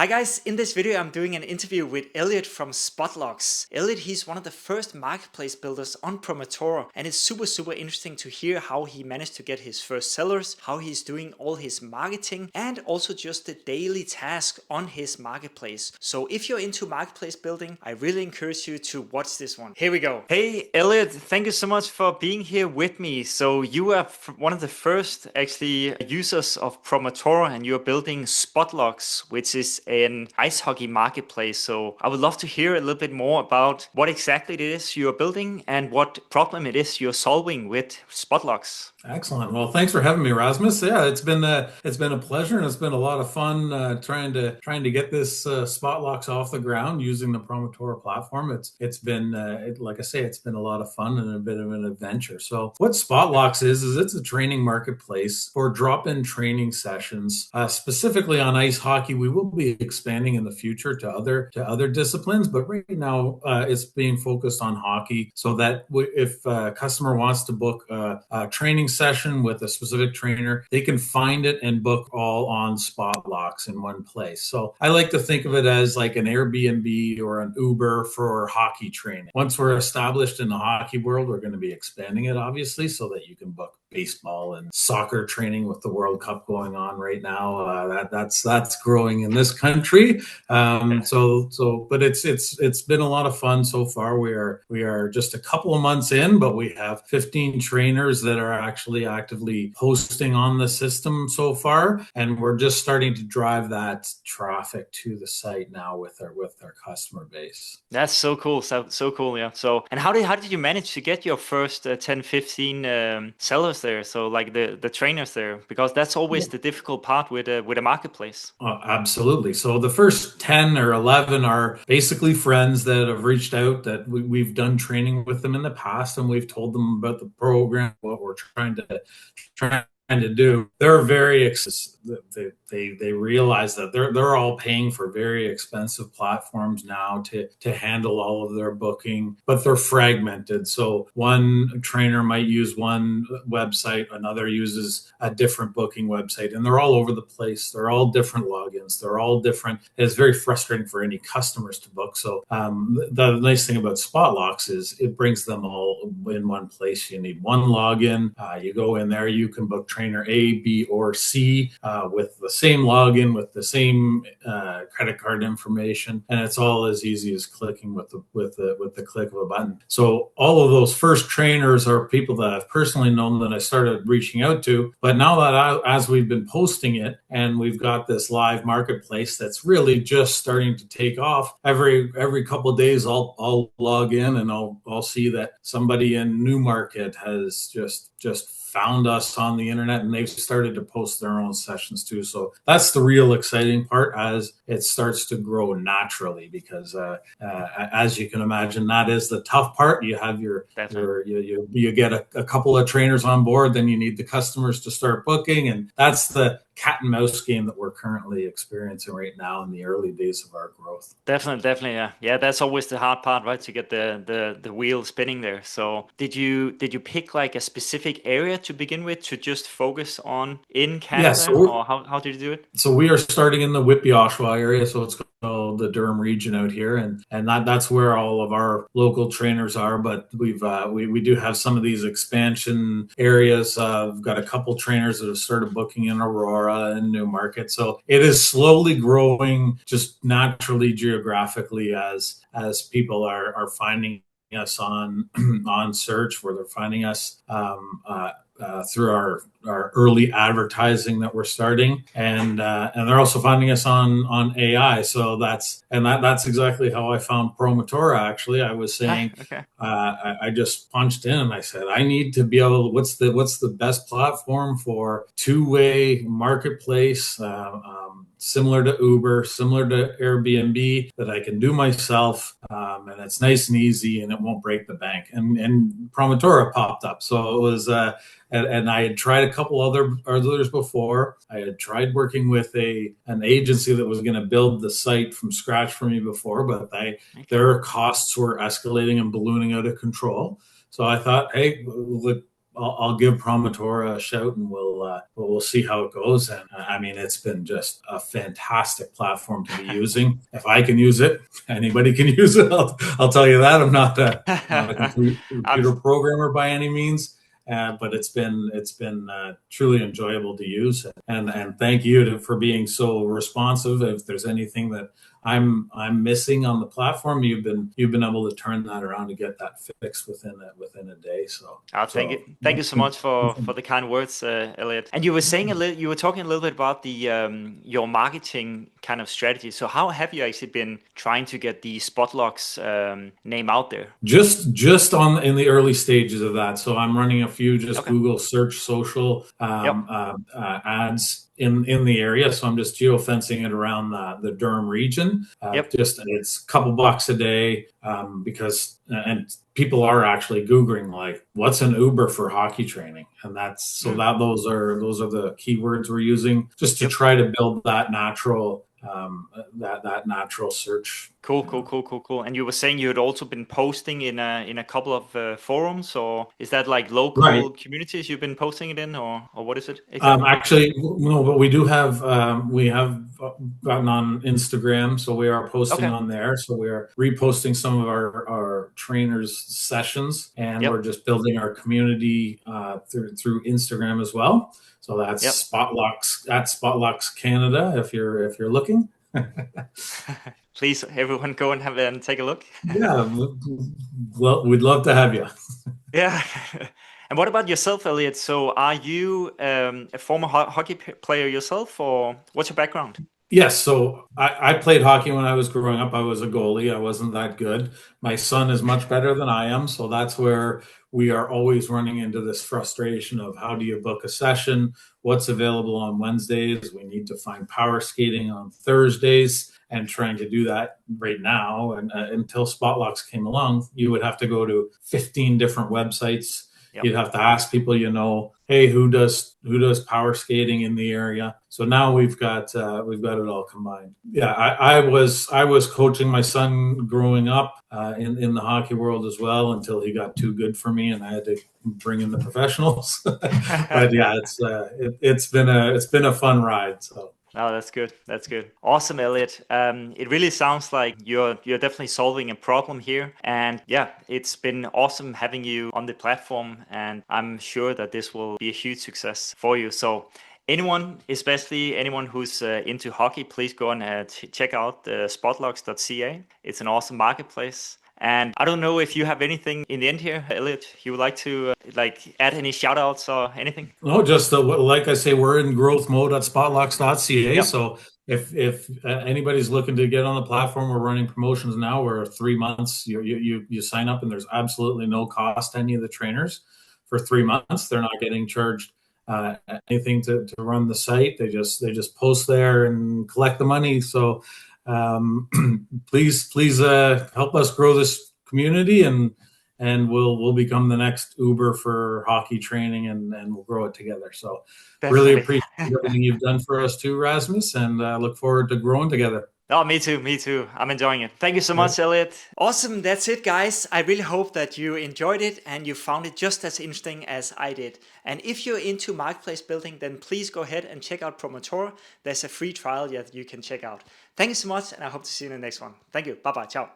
Hi guys, in this video I'm doing an interview with Elliott from Spotlocks. Elliott, he's one of the first marketplace builders on Promotora, and it's super interesting to hear how he managed to get his first sellers, how he's doing all his marketing, and also just the daily task on his marketplace. So if you're into marketplace building, I really encourage you to watch this one. Here we go. Hey Elliott, thank you so much for being here with me. So you are one of the first actually users of Promotora, and you're building Spotlocks, which is an ice hockey marketplace. So I would love to hear a little bit more about what exactly it is you're building and what problem it is you're solving with Spotlocks. Excellent. Well, thanks for having me, Rasmus. Yeah, it's been a pleasure, and it's been a lot of fun trying to get this Spotlocks off the ground using the Promotora platform. It's been like I say, it's been a lot of fun and a bit of an adventure. So, what Spotlocks is it's a training marketplace for drop-in training sessions, specifically on ice hockey. We will be expanding in the future to other disciplines, but right now it's being focused on hockey, so that if a customer wants to book a training session with a specific trainer, they can find it and book all on Spotlocks in one place. So I like to think of it as like an Airbnb or an Uber for hockey training. Once we're established in the hockey world, we're going to be expanding it, obviously, so that you can book baseball and soccer training with the World Cup going on right now. That's growing in this country. But it's been a lot of fun so far. We are just a couple of months in, but we have 15 trainers that are actually actively posting on the system so far, and we're just starting to drive that traffic to the site now with our customer base. That's so cool. So cool, yeah. So, and how did you manage to get your first 10, 15 sellers there? So, like the trainers there, because that's always the difficult part with a marketplace. Absolutely. So the first 10 or 11 are basically friends that have reached out that we've done training with them in the past, and we've told them about the program, what we're trying to do. They're they realize that they're all paying for very expensive platforms now to handle all of their booking, but they're fragmented. So one trainer might use one website, another uses a different booking website, and they're all over the place. They're all different logins. They're all different. It's very frustrating for any customers to book. So the nice thing about Spotlocks is it brings them all in one place. You need one login. You go in there, you can book trainer A, B, or C with the same login, with the same credit card information, and it's all as easy as clicking with the click of a button. So all of those first trainers are people that I've personally known that I started reaching out to. But now that as we've been posting it and we've got this live marketplace that's really just starting to take off, every couple of days I'll log in and I'll see that somebody in Newmarket has just found us on the internet, and they've started to post their own sessions too. So that's the real exciting part as it starts to grow naturally, because as you can imagine, that is the tough part. You have you get a couple of trainers on board, then you need the customers to start booking, and that's the cat and mouse game that we're currently experiencing right now in the early days of our growth. Definitely, yeah. Yeah, that's always the hard part, right? To get the wheel spinning there. So did you pick like a specific area to begin with to just focus on in Yes, Canada, or how did you do it? so we are starting in the Whitby Oshawa area, so it's called the Durham region out here, and that's where all of our local trainers are. But we do have some of these expansion areas. We've got a couple trainers that have started booking in Aurora and Newmarket, so it is slowly growing, just naturally geographically as people are finding us on on search, where they're finding us through our early advertising that we're starting, and they're also finding us on AI. So that's exactly how I found Promotora. Actually, I was Ah, saying, okay. I just punched in and I said, I need to be able to, what's the best platform for two-way marketplace, similar to Uber, similar to Airbnb, that I can do myself, and it's nice and easy, and it won't break the bank. And Promotora popped up, so it was. And I had tried a couple others before. I had tried working with an agency that was going to build the site from scratch for me before, but Okay. their costs were escalating and ballooning out of control. So I thought, hey, I'll give Promotora a shout, and we'll see how it goes. And I mean, it's been just a fantastic platform to be using. If I can use it, anybody can use it. I'll tell you that. I'm not a complete I'm computer programmer by any means. But it's been truly enjoyable to use, and thank you for being so responsive. If there's anything that I'm missing on the platform, you've been able to turn that around to get that fixed within a day. So Thank you. so Thank you so much for the kind words, Elliot. And you were saying you were talking a little bit about the your marketing kind of strategy. So how have you actually been trying to get the Spotlocks name out there? just on in the early stages of that. So I'm running a few just Okay. Google search social Yep. ads in the area. So I'm just geofencing it around the Durham region. Yep. Just it's a couple bucks a day because and people are actually Googling like what's an Uber for hockey training, and that's so Mm. that those are the keywords we're using just to Yep. try to build that natural that natural search. Cool, cool, cool, cool, cool. And you were saying you had also been posting in a couple of forums, or is that like Right. local communities you've been posting it in, or what is it exactly? Actually, no, but we have gotten on Instagram, so we are posting Okay. on there. So we are reposting some of our trainers' sessions, and we're Yep. just building our community through Instagram as well. So Yep. that's Spotlocks at Spotlocks Canada if you're looking. Please, everyone, go and have and take a look. Yeah, well, we'd love to have you. Yeah. And what about yourself, Elliot? So, are you a former hockey player yourself, or what's your background? Yes, so I played hockey when I was growing up. I was a goalie. I wasn't that good. My son is much better than I am, so that's where we are always running into this frustration of how do you book a session? What's available on Wednesdays? We need to find power skating on Thursdays, and trying to do that right now. And until Spotlocks came along, you would have to go to 15 different websites. Yep. You'd have to ask people, hey, who does power skating in the area? So now we've got it all combined. Yeah, I was coaching my son growing up in the hockey world as well until he got too good for me and I had to bring in the professionals. But yeah, it's been a fun ride. So. Oh, that's good. That's good. Awesome, Elliot. It really sounds like you're definitely solving a problem here. And yeah, it's been awesome having you on the platform. And I'm sure that this will be a huge success for you. So anyone, especially anyone who's into hockey, please go and check out spotlocks.ca. It's an awesome marketplace. And I don't know if you have anything in the end here, Elliot, you would like to add any shout outs or anything? No, just like I say, we're in growth mode at spotlocks.ca. Yep. So if anybody's looking to get on the platform, we're running promotions now. We're 3 months. You sign up, and there's absolutely no cost to any of the trainers for 3 months. They're not getting charged anything to run the site. They just post there and collect the money. So please help us grow this community and we'll become the next Uber for hockey training, and we'll grow it together. So really Definitely. appreciate everything you've done for us too, Rasmus, and look forward to growing together. Oh, me too. Me too. I'm enjoying it. Thank you so Okay. much, Elliot. Awesome. That's it, guys. I really hope that you enjoyed it and you found it just as interesting as I did. And if you're into marketplace building, then please go ahead and check out Promotor. There's a free trial that you can check out. Thank you so much, and I hope to see you in the next one. Thank you. Bye bye. Ciao.